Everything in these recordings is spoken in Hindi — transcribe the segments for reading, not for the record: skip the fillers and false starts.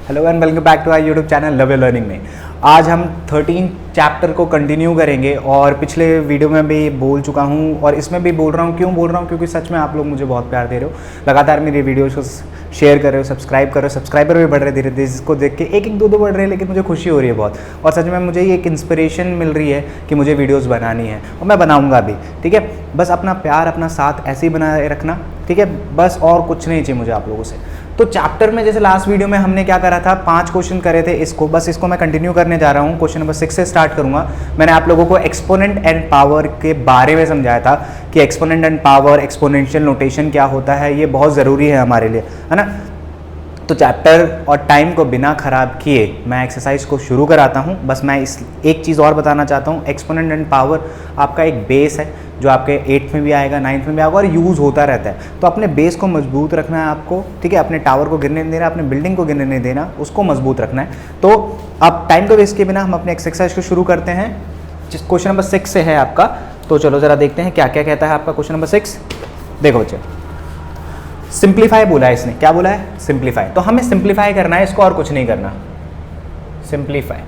Hello and welcome back to our YouTube channel love your learning में। आज हम 13 चैप्टर को कंटिन्यू करेंगे और पिछले वीडियो में भी बोल चुका हूँ और इसमें भी बोल रहा हूँ। क्यों बोल रहा हूँ? क्योंकि सच में आप लोग मुझे बहुत प्यार दे रहे हो, लगातार मेरी वीडियोज़ को शेयर कर रहे हो, सब्सक्राइब कर रहे हो। सब्सक्राइबर भी बढ़ रहे धीरे धीरे, जिसको देख के एक दो बढ़ रहे हैं, लेकिन मुझे खुशी हो रही है बहुत। और सच में मुझे ये एक इंस्पिरेशन मिल रही है कि मुझे वीडियोज़ बनानी है और मैं बनाऊँगा भी। ठीक है, बस अपना प्यार अपना साथ ऐसे ही बनाए रखना। ठीक है, बस और कुछ नहीं चाहिए मुझे आप लोगों से। तो चैप्टर में जैसे लास्ट वीडियो में हमने क्या करा था, 5 क्वेश्चन करे थे। इसको मैं कंटिन्यू करने जा रहा हूँ। क्वेश्चन नंबर 6 से स्टार्ट करूँगा। मैंने आप लोगों को एक्सपोनेंट एंड पावर के बारे में समझाया था कि exponent and power, exponential notation क्या होता है, ये बहुत ज़रूरी है हमारे लिए, है ना। तो चैप्टर और टाइम को बिना ख़राब किए मैं एक्सरसाइज को शुरू कराता हूँ। बस मैं इस एक चीज़ और बताना चाहता हूँ, एक्सपोनेंट एंड पावर आपका एक बेस है जो आपके 8th में भी आएगा, 9th में भी आएगा और यूज़ होता रहता है। तो अपने बेस को मजबूत रखना है आपको। ठीक है, अपने टावर को गिरने नहीं देना, अपने बिल्डिंग को गिरने नहीं देना, उसको मजबूत रखना है। तो अब टाइम को वेस्ट किए बिना हम अपने एक्सरसाइज को शुरू करते हैं। जिस क्वेश्चन नंबर 6 से है आपका, तो चलो ज़रा देखते हैं क्या क्या कहता है आपका क्वेश्चन नंबर 6। देखो बच्चे, सिंप्लीफाई बोला है इसने। क्या बोला है? सिंप्लीफाई। तो हमें सिंप्लीफाई करना है इसको और कुछ नहीं करना। सिंप्लीफाई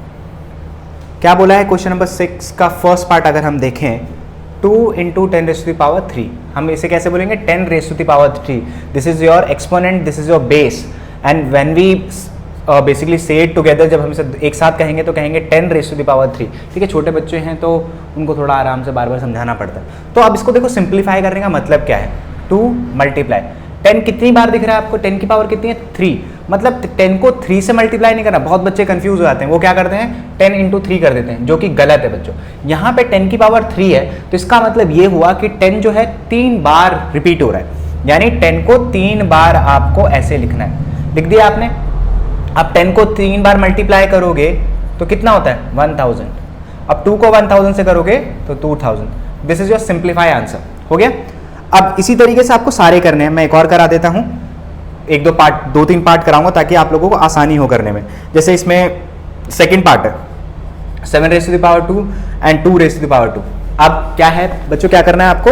क्या बोला है? क्वेश्चन नंबर 6 का फर्स्ट पार्ट अगर हम देखें, 2 × 10⁻³ हम इसे कैसे बोलेंगे? 10⁻³ this is your exponent, this is your base. And when we basically say it together, जब हम इसे एक साथ कहेंगे तो कहेंगे 10⁻³। ठीक है, छोटे बच्चे हैं तो उनको थोड़ा आराम से बार बार समझाना पड़ता है। तो अब इसको देखो, सिंप्लीफाई करने का मतलब क्या है? 2 × 10 कितनी बार दिख रहा है आपको? 10 की पावर कितनी है? 3। मतलब 10 को 3 से मल्टीप्लाई नहीं करना। बहुत बच्चे कंफ्यूज हो जाते हैं, वो क्या करते हैं? 10 × 3 कर देते हैं, जो कि गलत है बच्चों। यहाँ पे 10 की पावर 3 है, तो इसका मतलब ये हुआ कि 10 जो है 3 बार रिपीट हो रहा है। यानी 10 को 3 बार आपको ऐसे लिखना है। लिख दिया आपने। अब 10 को 3 बार मल्टीप्लाई करोगे तो कितना होता है? 1000। अब 2 को 1000 से करोगे तो 2000। This is your simplify answer. हो गया। अब इसी तरीके से आपको सारे करने हैं। मैं एक और करा देता हूं, 2-3 पार्ट कराऊंगा ताकि आप लोगों को आसानी हो करने में। जैसे इसमें सेकंड पार्ट है 7⁻² एंड 2⁻²। अब क्या है बच्चों, क्या करना है आपको?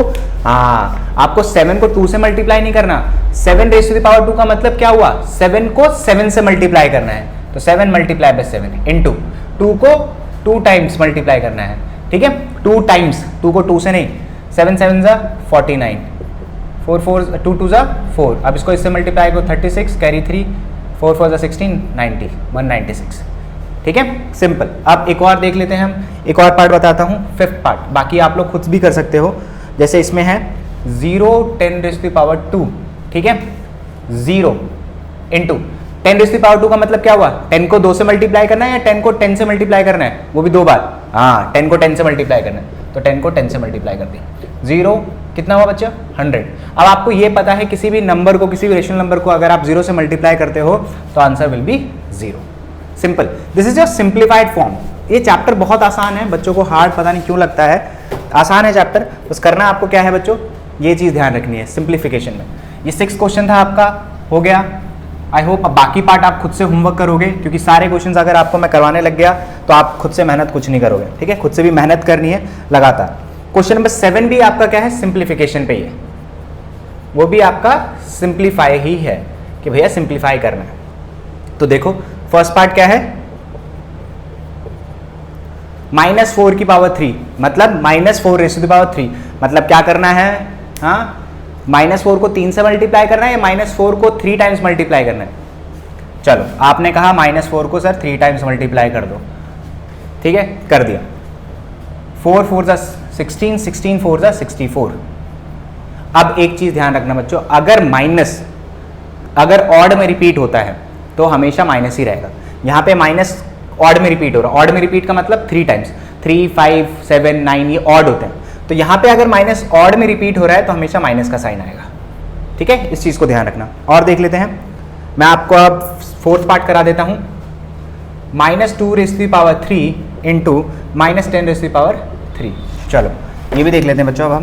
आपको 7 को 2 से मल्टीप्लाई नहीं करना। 7⁻² का मतलब क्या हुआ? 7 को 7 से मल्टीप्लाई करना है। तो 7 × 7 इंटू 2 को 2 टाइम्स मल्टीप्लाई करना है। ठीक है, 2 टाइम्स, 2 को 2 से नहीं। 7 7 = 49, 4 4 2 2 = 4। अब इसको इससे मल्टीप्लाई करो 36, कैरी 3, 4 4 = 16, 90, 196। ठीक है, सिंपल। अब एक और देख लेते हैं हम, एक और पार्ट बताता हूँ, 5th पार्ट। बाकी आप लोग खुद भी कर सकते हो। जैसे इसमें है 0 10⁻²। ठीक है, 0 × 10⁻² का मतलब क्या हुआ? 10 को 2 से मल्टीप्लाई करना है या 10 को 10 से मल्टीप्लाई करना है? वो भी 2 बार। 10 को 10 से मल्टीप्लाई करना है, तो 10 को 10 से मल्टीप्लाई कर दिया। 0 कितना हुआ बच्चा? 100। अब आपको ये पता है किसी भी नंबर को, किसी भी रेशनल नंबर को अगर आप 0 से मल्टीप्लाई करते हो तो answer will be 0। Simple. This is your simplified form. ये चैप्टर बहुत आसान है, बच्चों को हार्ड पता नहीं क्यों लगता है। आसान है चैप्टर, बस करना आपको क्या है बच्चों? ये चीज़ ध्यान रखनी है सिंप्लीफिकेशन में। ये 6 क्वेश्चन था आपका, हो गया। आई होप अब बाकी पार्ट आप खुद से होमवर्क करोगे, क्योंकि सारे क्वेश्चंस अगर आपको मैं करवाने लग गया तो आप खुद से मेहनत कुछ नहीं करोगे। ठीक है, खुद से भी मेहनत करनी है लगातार। क्वेश्चन नंबर 7 भी आपका क्या है? सिंप्लीफिकेशन पे ही है। वो भी आपका सिंप्लीफाई ही है कि भैया सिंप्लीफाई करना है। तो देखो फर्स्ट पार्ट क्या है? -4 की पावर 3, मतलब -4⁻³ मतलब क्या करना है? -4 को 3 से मल्टीप्लाई करना है या -4 को 3 टाइम्स मल्टीप्लाई करना है? चलो, आपने कहा -4 को सर 3 टाइम्स मल्टीप्लाई कर दो। ठीक है, कर दिया। 4 4 = 16, 16 4 = 64। अब एक चीज ध्यान रखना बच्चों, अगर ऑड में रिपीट होता है तो हमेशा माइनस ही रहेगा। यहाँ पे माइनस ऑड में रिपीट हो रहा है। ऑड में रिपीट का मतलब 3 टाइम्स, 3 5 7 9 ये ऑड होते हैं। तो यहाँ पे अगर माइनस ऑड में रिपीट हो रहा है तो हमेशा माइनस का साइन आएगा। ठीक है, इस चीज को ध्यान रखना। और देख लेते हैं, मैं आपको अब 4th पार्ट करा देता हूँ। -2⁻³ इंटू -10⁻³। चलो ये भी देख लेते हैं बच्चों।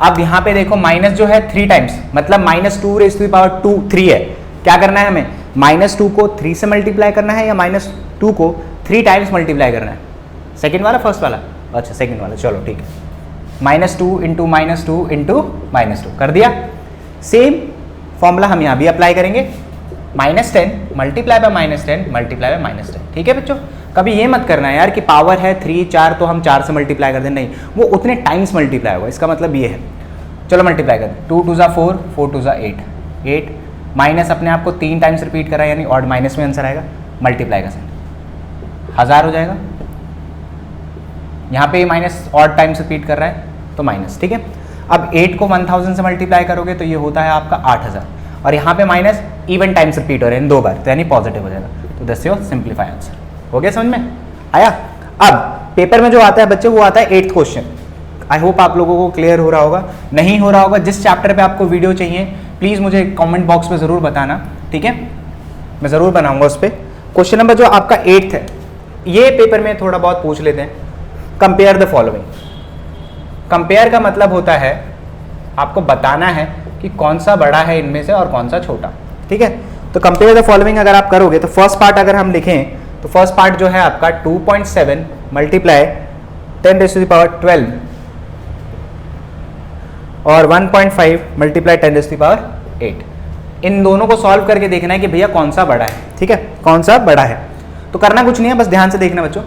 अब यहाँ पे देखो, माइनस जो है 3 टाइम्स, मतलब -2⁻²3 है। क्या करना है हमें? -2 को 3 से मल्टीप्लाई करना है या -2 को 3 टाइम्स मल्टीप्लाई करना है? सेकंड वाला, फर्स्ट वाला? अच्छा, सेकंड वाला। चलो ठीक है, -2 × -2 × -2 कर दिया। सेम फॉर्मूला हम यहाँ भी अप्लाई करेंगे। -10 मल्टीप्लाई बाय -10 मल्टीप्लाई बाय -10। ठीक है बच्चों, कभी ये मत करना है यार कि पावर है 3 4 तो हम 4 से मल्टीप्लाई कर दें, नहीं, वो उतने टाइम्स मल्टीप्लाई होगा, इसका मतलब ये है। चलो मल्टीप्लाई कर, 2 2 4 4 2 8 8 माइनस अपने आप को 3 टाइम्स रिपीट करा यानी ऑड माइनस में आंसर आएगा, मल्टीप्लाई का साइन 1000 हो जाएगा। यहाँ पे माइनस ऑड टाइम्स रिपीट कर रहा है तो माइनस। ठीक है, अब 8 को 1000 से मल्टीप्लाई करोगे तो ये होता है आपका 8000, और यहाँ पे माइनस इवन टाइम्स रिपीट हो रहे हैं 2 बार, तो यानी पॉजिटिव हो जाएगा। तो दस योर सिंप्लीफाई आंसर। हो गया समझ में आया? अब पेपर में जो आता है बच्चे वो आता है 8th क्वेश्चन। आई होप आप लोगों को क्लियर हो रहा होगा, नहीं हो रहा होगा, जिस चैप्टर पे आपको वीडियो चाहिए प्लीज़ मुझे कमेंट बॉक्स में ज़रूर बताना। ठीक है, मैं ज़रूर बनाऊंगा उस पर। क्वेश्चन नंबर जो आपका 8th है, ये पेपर में थोड़ा बहुत पूछ लेते हैं। Compare the following. कंपेयर का मतलब होता है आपको बताना है कि कौन सा बड़ा है इनमें से और कौन सा छोटा। ठीक है, तो कंपेयर द फॉलोइंग अगर आप करोगे तो फर्स्ट पार्ट अगर हम लिखें तो फर्स्ट पार्ट जो है आपका 2.7 मल्टीप्लाई 10⁻12 और 1.5 मल्टीप्लाई 10⁻8। इन दोनों को सॉल्व करके देखना है कि भैया कौन सा बड़ा है। ठीक है, कौन सा बड़ा है, तो करना कुछ नहीं है, बस ध्यान से देखना बच्चों।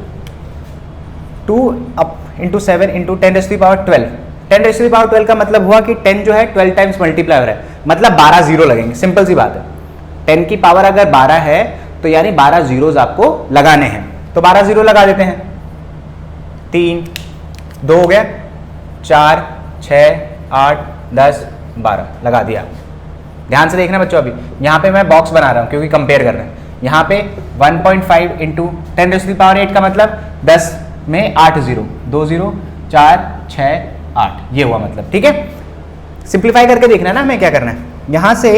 2 अप इंटू 7 इंटू 10⁻12। 10⁻12 का मतलब हुआ कि 10 जो है 12 टाइम्स मल्टीप्लाई हो रहा है, मतलब 12 जीरो लगेंगे। सिंपल सी बात है, 10 की पावर अगर 12 है तो यानी 12 जीरोज आपको लगाने हैं, तो 12 जीरो लगा देते हैं। 3 2 हो गया, 4 6 8 10 12 लगा दिया। ध्यान से देखना बच्चों, अभी यहाँ पे मैं बॉक्स बना रहा हूँ क्योंकि कंपेयर कर रहे हैं। यहाँ पे 1.5 इंटू 10⁻8 का मतलब 10 में 8 जीरो, 2 जीरो 4 6 8, ये हुआ मतलब। ठीक है, सिंप्लीफाई करके देखना है ना हमें क्या करना है। यहाँ से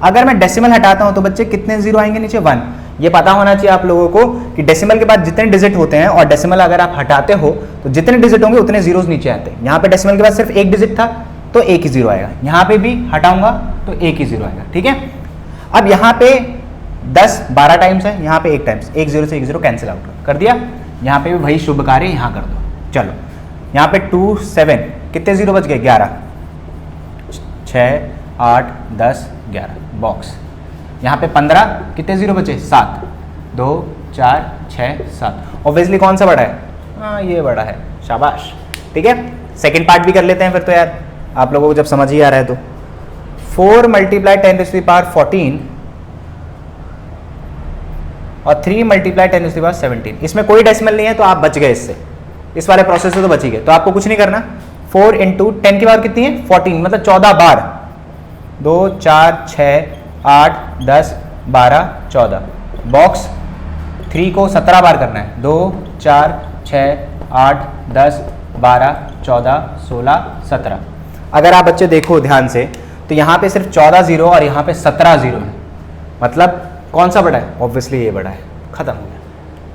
अगर मैं डेसिमल हटाता हूँ तो बच्चे कितने जीरो आएंगे नीचे? 1। ये पता होना चाहिए आप लोगों को कि डेसिमल के बाद जितने डिजिट होते हैं और डेसिमल अगर आप हटाते हो तो जितने डिजिट होंगे उतने जीरोस नीचे आते हैं। यहाँ पे डेसिमल के बाद सिर्फ एक डिजिट था तो एक ही जीरो आएगा, यहाँ पे भी हटाऊंगा तो एक ही जीरो आएगा। ठीक है, अब यहाँ पे 10 12 टाइम्स है, यहाँ पे एक टाइम्स, एक जीरो से एक जीरो कैंसिल आउट कर दिया। यहाँ पे भी वही शुभ कार्य यहाँ कर दो। चलो यहाँ पे 2 7 कितने जीरो बच गए? 11 6 8 10 11 बॉक्स। यहाँ पे 15 कितने जीरो बचे? 7 2 4 6 7। ऑब्वियसली कौन सा बड़ा है? हाँ ये बड़ा है, शाबाश। ठीक है, सेकंड पार्ट भी कर लेते हैं फिर तो यार, आप लोगों को जब समझ ही आ रहा है तो। 4 मल्टीप्लाई 10⁻14 और 3 मल्टीप्लाई 10⁻17। इसमें कोई डेसिमल नहीं है तो आप बच गए इससे, इस वाले प्रोसेस से तो बच ही गए। तो आपको कुछ नहीं करना। 4 इंटू 10 की पावर कितनी है? 14, मतलब 14 बार। 2 4 6 8 10 12 14 बॉक्स। 3 को 17 बार करना है। 2 4 6 8 10 12 14 16 17। अगर आप बच्चे देखो ध्यान से तो यहाँ पे सिर्फ 14 जीरो और यहाँ पे 17 जीरो है, मतलब कौन सा बड़ा है? ऑब्वियसली ये बड़ा है। खत्म हो गया,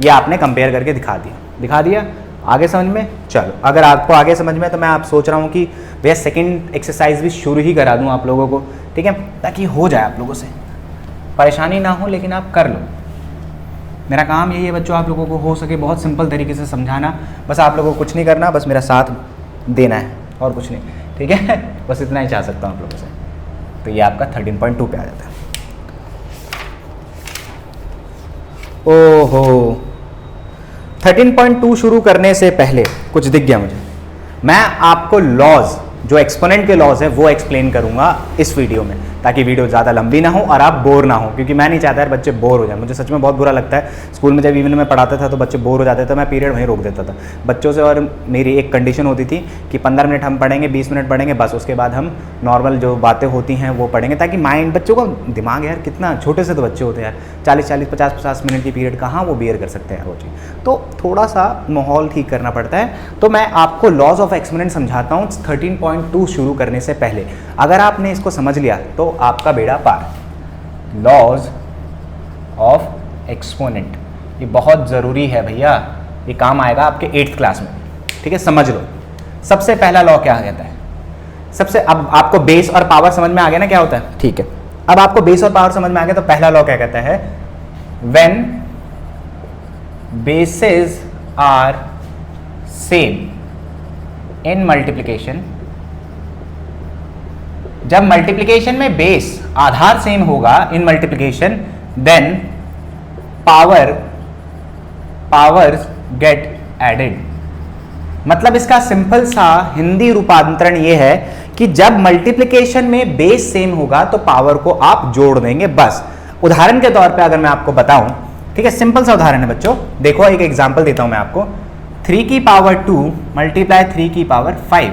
ये आपने कंपेयर करके दिखा दिया। आगे समझ में? चलो, अगर आपको आगे समझ में तो मैं आप सोच रहा हूँ कि भैया सेकंड एक्सरसाइज भी शुरू ही करा दूँ आप लोगों को। ठीक है, ताकि हो जाए आप लोगों से, परेशानी ना हो, लेकिन आप कर लो। मेरा काम यही है बच्चों, आप लोगों को हो सके बहुत सिंपल तरीके से समझाना। बस आप लोगों को कुछ नहीं करना, बस मेरा साथ देना है और कुछ नहीं। ठीक है, बस इतना ही चाह सकता हूँ आप लोगों से। तो ये आपका 13.2 पे आ जाता है। ओहो, 13.2 शुरू करने से पहले कुछ दिख गया मुझे। मैं आपको लॉज, जो एक्सपोनेंट के लॉज है वो एक्सप्लेन करूंगा इस वीडियो में, ताकि वीडियो ज़्यादा लंबी ना हो और आप बोर ना हो, क्योंकि मैं नहीं चाहता यार बच्चे बोर हो जाए। मुझे सच में बहुत बुरा लगता है, स्कूल में जब इवन में पढ़ाता था तो बच्चे बोर हो जाते थे, तो मैं पीरियड वहीं रोक देता था बच्चों से। और मेरी एक कंडीशन होती थी कि 15 मिनट हम पढ़ेंगे, 20 मिनट पढ़ेंगे बस, उसके बाद हम नॉर्मल जो बातें होती हैं वो पढ़ेंगे, ताकि माइंड, बच्चों का दिमाग यार कितना छोटे से तो बच्चे होते हैं यार, 40 50 मिनट की पीरियड कहाँ वो बियर कर सकते हैं यार वो चीज़। तो थोड़ा सा माहौल ठीक करना पड़ता है। तो मैं आपको लॉज ऑफ एक्सपोनेंट समझाता हूँ 13.2 शुरू करने से पहले। अगर आपने इसको समझ लिया तो आपका बेड़ा पार। लॉज ऑफ एक्सपोनेंट, ये बहुत ज़रूरी है भैया, ये काम आएगा आपके 8th क्लास में। ठीक है, समझ लो। सबसे पहला लॉ क्या कहता है? अब आपको बेस और पावर समझ में आ गया ना क्या होता है? ठीक है, अब आपको बेस और पावर समझ में आ गया तो पहला लॉ क्या कहता है? When bases are same in multiplication, जब मल्टीप्लिकेशन में बेस, आधार सेम होगा in multiplication, then powers get added. मतलब इसका सिंपल सा हिंदी रूपांतरण ये है कि जब मल्टीप्लिकेशन में बेस सेम होगा तो पावर को आप जोड़ देंगे बस। उदाहरण के तौर पे अगर मैं आपको बताऊं, ठीक है, सिंपल सा उदाहरण है बच्चों, देखो एक एग्जांपल देता हूं मैं आपको। 3 की पावर 2 मल्टीप्लाई 3 की पावर 5।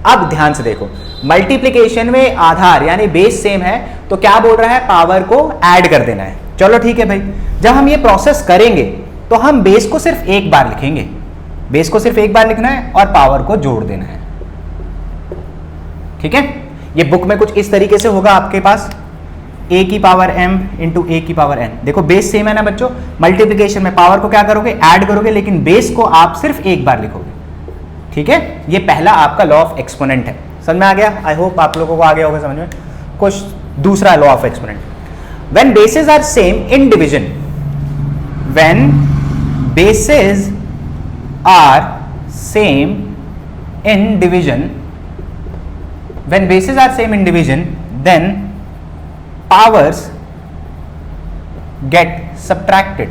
अब ध्यान से देखो, मल्टीप्लिकेशन में आधार यानी बेस सेम है तो क्या बोल रहा है, पावर को ऐड कर देना है। चलो ठीक है भाई, जब हम ये प्रोसेस करेंगे तो हम बेस को सिर्फ एक बार लिखेंगे, बेस को सिर्फ एक बार लिखना है और पावर को जोड़ देना है। ठीक है, ये बुक में कुछ इस तरीके से होगा आपके पास, a की पावर m इंटू a की पावर n। देखो बेस सेम है ना बच्चों, मल्टीप्लिकेशन में पावर को क्या करोगे, ऐड करोगे, लेकिन बेस को आप सिर्फ एक बार लिखोगे। ठीक है, ये पहला आपका लॉ ऑफ एक्सपोनेंट है। समझ में आ गया? आई होप आप लोगों को आ गया होगा समझ में। कुछ दूसरा law of exponent, when bases are same in division, when bases are same in division, when bases are same in division then powers get subtracted।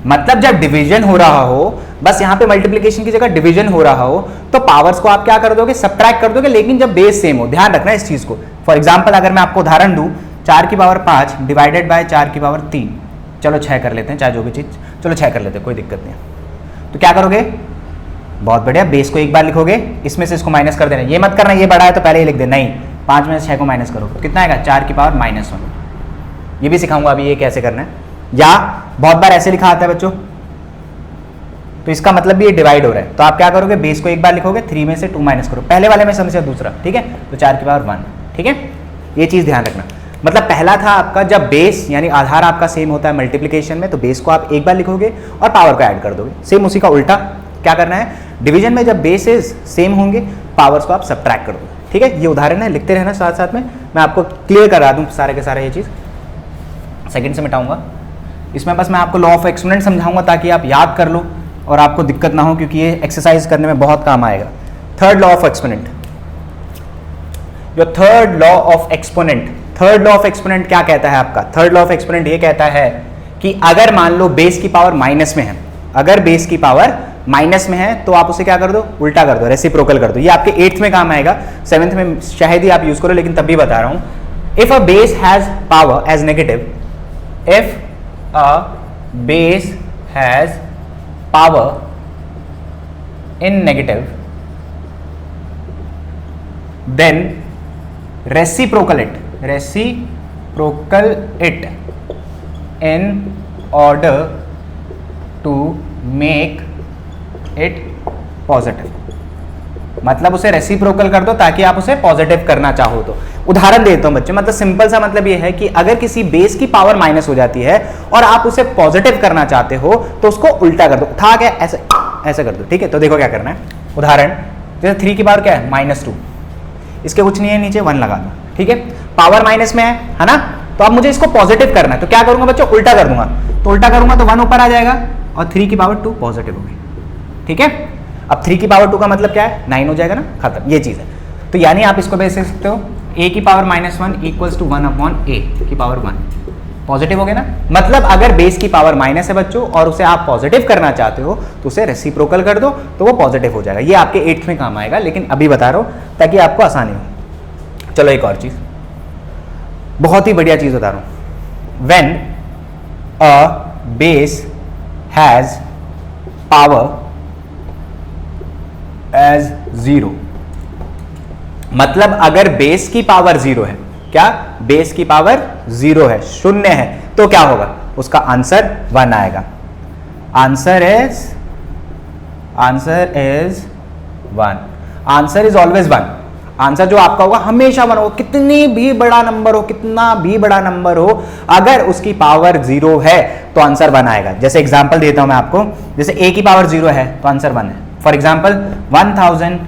मतलब जब डिवीजन हो रहा हो, बस यहां पे मल्टीप्लिकेशन की जगह डिवीजन हो रहा हो तो पावर्स को आप क्या कर दोगे, सब्ट्रैक्ट कर दोगे, लेकिन जब बेस सेम हो। ध्यान रखना इस चीज को। फॉर एग्जांपल अगर मैं आपको उदाहरण दूं, 4 की पावर 5 डिवाइडेड बाय 4 की पावर 3, चलो 6 कर लेते हैं, चाहे जो भी चीज, चलो 6 कर लेते हैं, कोई दिक्कत नहीं है। तो क्या करोगे, बहुत बढ़िया, बेस को एक बार लिखोगे, इसमें से इसको माइनस कर देना। ये मत करना ये बड़ा है तो पहले ही लिख देना, नहीं, 5 में से 6 को माइनस करो, कितना आएगा, 4 की पावर -1। ये भी सिखाऊंगा अभी ये कैसे करना है। या बहुत बार ऐसे लिखा आता है बच्चों, तो इसका मतलब भी ये डिवाइड हो रहा है, तो आप क्या करोगे, बेस को एक बार लिखोगे, 3 में से 2 माइनस करो, पहले वाले में से हमेशा दूसरा। ठीक है, तो 4 की पावर 1। ठीक है, ये चीज ध्यान रखना। मतलब पहला था आपका, जब बेस यानी आधार आपका सेम होता है मल्टीप्लिकेशन में, तो बेस को आप एक बार लिखोगे और पावर को ऐड कर दोगे। सेम उसी का उल्टा क्या करना है, डिवीजन में जब बेसेस सेम होंगे पावर्स को आप सब्ट्रैक्ट कर दो। ठीक है, ये उदाहरण है, लिखते रहना साथ साथ में, मैं आपको क्लियर करा दूं सारे के सारे ये चीज। सेकंड से मिटाऊंगा, इसमें बस मैं आपको लॉ ऑफ एक्सपोनेंट समझाऊंगा ताकि आप याद कर लो और आपको दिक्कत ना हो, क्योंकि ये एक्सरसाइज करने में बहुत काम आएगा। Third law of exponent, your third law of exponent. Third law of exponent क्या कहता है आपका, थर्ड लॉ ऑफ एक्सपोनेंट ये कहता है कि अगर मान लो बेस की पावर माइनस में है, अगर बेस की पावर माइनस में है तो आप उसे क्या कर दो, उल्टा कर दो, रेसिप्रोकल कर दो। ये आपके 8th में काम आएगा, 7th में शायद ही आप यूज करो, लेकिन तब भी बता रहा हूं। If a base has power as negative, if a base has power in negative, then reciprocal it in order to make it positive। मतलब उसे रेसिप्रोकल कर दो ताकि आप उसे पॉजिटिव करना चाहो तो। उदाहरण देता हूं बच्चे, मतलब सिंपल सा मतलब ये है कि अगर किसी बेस की पावर माइनस हो जाती है और आप उसे पॉजिटिव करना चाहते हो तो उसको उल्टा कर दो, उठा के ऐसे ऐसे कर दो। ठीक है, तो देखो क्या करना है। उदाहरण जैसे 3 की पावर क्या है, -2, इसके कुछ नहीं है, नीचे 1 लगा दो। ठीक है, पावर माइनस में है ना, तो अब मुझे इसको पॉजिटिव करना है, तो क्या करूंगा बच्चों, उल्टा कर दूंगा। तो उल्टा करूंगा तो 1 ऊपर आ जाएगा और 3 की पावर 2 पॉजिटिव हो गई। ठीक है, अब 3 की पावर 2 का मतलब क्या है, 9 हो जाएगा ना, खत्म, ये चीज है। तो यानी आप इसको बेस सकते हो, a की पावर -1 इक्वल्स टू 1/a की पावर 1, पॉजिटिव हो गया ना। मतलब अगर बेस की पावर माइनस है बच्चों और उसे आप पॉजिटिव करना चाहते हो तो उसे रेसिप्रोकल कर दो तो वो पॉजिटिव हो जाएगा। ये आपके 8th में काम आएगा, लेकिन अभी बता रहा हूं ताकि आपको आसानी हो। चलो एक और चीज, बहुत ही बढ़िया चीज बता रहा हूं। When a base has power as 0, मतलब अगर बेस की पावर 0 है, क्या बेस की पावर 0 है, 0 है, तो क्या होगा, उसका आंसर 1 आएगा। Answer is 1, answer is always 1। Answer जो आपका होगा हमेशा 1 होगा, कितनी भी बड़ा नंबर हो, कितना भी बड़ा नंबर हो, अगर उसकी पावर 0 है तो आंसर 1 आएगा। जैसे एग्जांपल देता हूं मैं आपको, जैसे a की पावर 0 है तो आंसर 1 है। फॉर एग्जांपल 1000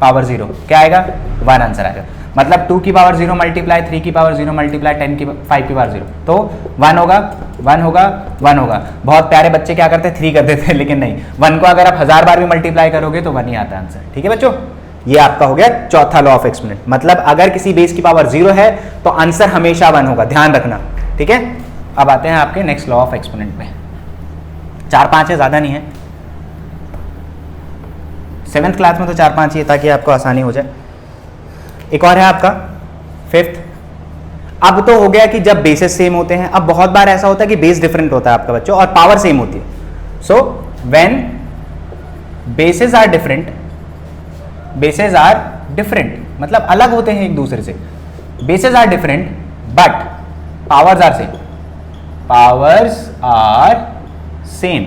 पावर 0 क्या आएगा, 1 आंसर आएगा। मतलब 2 की पावर 0 मल्टीप्लाई 3 की पावर 0 मल्टीप्लाई 5 की पावर 0, तो 1 होगा, 1 होगा, 1 होगा। बहुत प्यारे बच्चे क्या करते हैं, 3 कर देते हैं, लेकिन नहीं, 1 को अगर आप 1000 बार भी मल्टीप्लाई करोगे तो 1 ही आता है आंसर। ठीक है बच्चों, ये आपका हो गया चौथा लॉ ऑफ एक्सपोनेंट। मतलब अगर किसी बेस की पावर 0 है तो आंसर हमेशा 1 होगा, ध्यान रखना, ठीक है। अब आते हैं आपके नेक्स्ट लॉ ऑफ एक्सपोनेंट पे। 4-5 है, ज्यादा नहीं है, 7th क्लास में तो 4-5 ही है ताकि आपको आसानी हो जाए। एक और है आपका 5th। अब तो हो गया कि जब बेसेस सेम होते हैं, अब बहुत बार ऐसा होता है कि बेस डिफरेंट होता है आपका बच्चों और पावर सेम होती है। So when bases are different, bases are different मतलब अलग होते हैं एक दूसरे से, bases are different but powers are same, powers are same.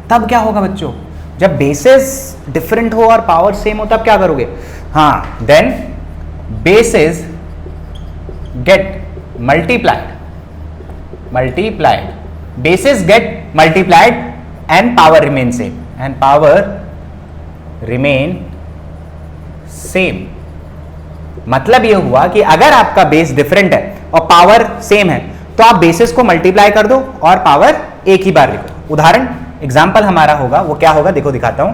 तब क्या होगा बच्चों, जब बेसेस डिफरेंट हो और पावर सेम हो तब क्या करोगे, हाँ, then bases get multiplied, bases get multiplied and power remain same, and power remain same। मतलब ये हुआ कि अगर आपका बेस डिफरेंट है और पावर सेम है तो आप बेसिस को मल्टीप्लाई कर दो और पावर एक ही बार लिखो। उदाहरण एग्जांपल हमारा होगा, वो क्या होगा देखो दिखाता हूं।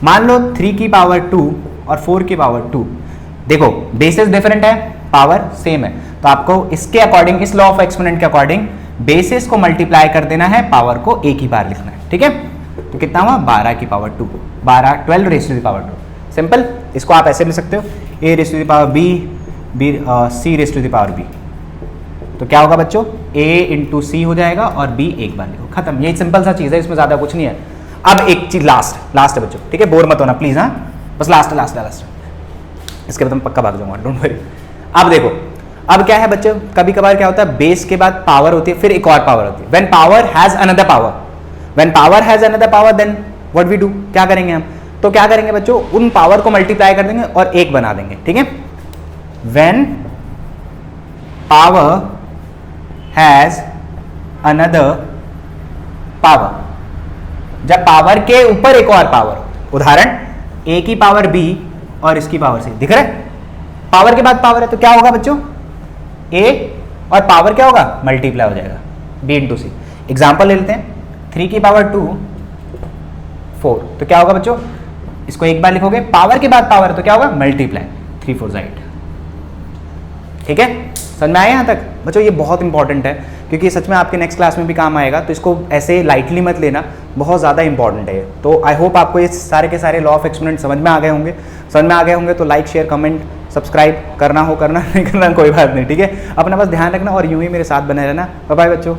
मान लो 3 की पावर 2 और 4 की पावर 2, देखो बेसिस डिफरेंट है, पावर सेम है, तो आपको इसके अकॉर्डिंग, इस लॉ ऑफ एक्सपोनेंट के अकॉर्डिंग बेसिस को मल्टीप्लाई कर देना है, पावर को एक ही बार लिखना है, ठीक है। तो कितना हुआ, 12 की power 2, 12 raise to the power 2। Simple, इसको आप ऐसे लिख सकते हो, a raise to the power b, c raise to the power b। तो क्या होगा बच्चों, a इंटू सी हो जाएगा और b एक बार लिखो, खत्म। ये सिंपल सा चीज़ है, इसमें ज़्यादा कुछ नहीं है। अब एक चीज़ लास्ट है बच्चों, ठीक है, बोर मत होना प्लीज़, हाँ, बस लास्ट, इसके बाद मैं पक्का भाग जाऊंगा, डोंट वरी। अब देखो, अब क्या है बच्चों, कभी कभार क्या होता है, बेस के बाद पावर होती है, फिर एक और पावर होती है। When power has another power, then what we do, क्या करेंगे हम, तो क्या करेंगे बच्चों, उन पावर को मल्टीप्लाई कर देंगे और एक बना देंगे, ठीक है। When power has another power, जब पावर के ऊपर एक और पावर, उदाहरण a की पावर b और इसकी पावर c, दिख रहा है, पावर के बाद पावर है तो क्या होगा बच्चों, a और पावर क्या होगा, मल्टीप्लाई हो जाएगा, b इंटू सी। एग्जाम्पल ले लेते हैं, 3 की पावर 2 4, तो क्या होगा बच्चों, इसको एक बार लिखोगे, पावर के बाद पावर तो क्या होगा, मल्टीप्लाई, 3 4 8, ठीक है। समझ में आया यहाँ तक बच्चों, ये बहुत इंपॉर्टेंट है क्योंकि सच में आपके नेक्स्ट क्लास में भी काम आएगा, तो इसको ऐसे लाइटली मत लेना, बहुत ज़्यादा इंपॉर्टेंट है। तो आई होप आपको ये सारे के सारे लॉ ऑफ एक्सपोनेंट समझ में आ गए होंगे। तो लाइक शेयर कमेंट सब्सक्राइब करना नहीं करना कोई बात नहीं, ठीक है। अपना बस ध्यान रखना और यूं ही मेरे साथ बने रहना। बाय बाय बच्चों।